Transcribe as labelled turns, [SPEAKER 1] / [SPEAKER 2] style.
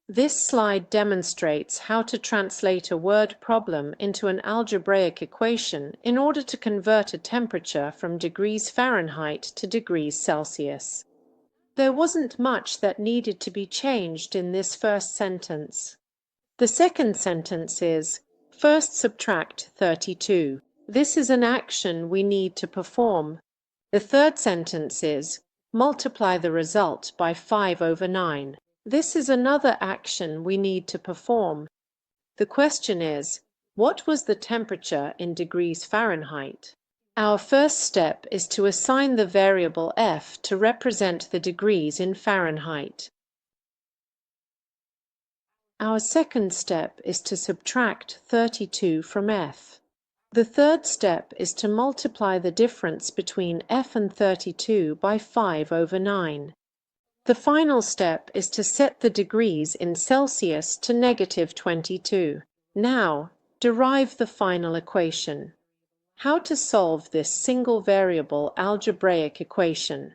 [SPEAKER 1] This slide demonstrates how to translate a word problem into an algebraic equation in order to convert a temperature from degrees Fahrenheit to degrees Celsius. There wasn't much that needed to be changed in this first sentence. The second sentence is, first subtract 32. This is an action we need to perform. The third sentence is, multiply the result by 5/9. This is another action we need to perform. The question is, what was the temperature in degrees Fahrenheit? Our first step is to assign the variable f to represent the degrees in Fahrenheit. Our second step is to subtract 32 from f. The third step is to multiply the difference between f and 32 by 5/9. The final step is to set the degrees in Celsius to -22. Now, derive the final equation. How to solve this single variable algebraic equation?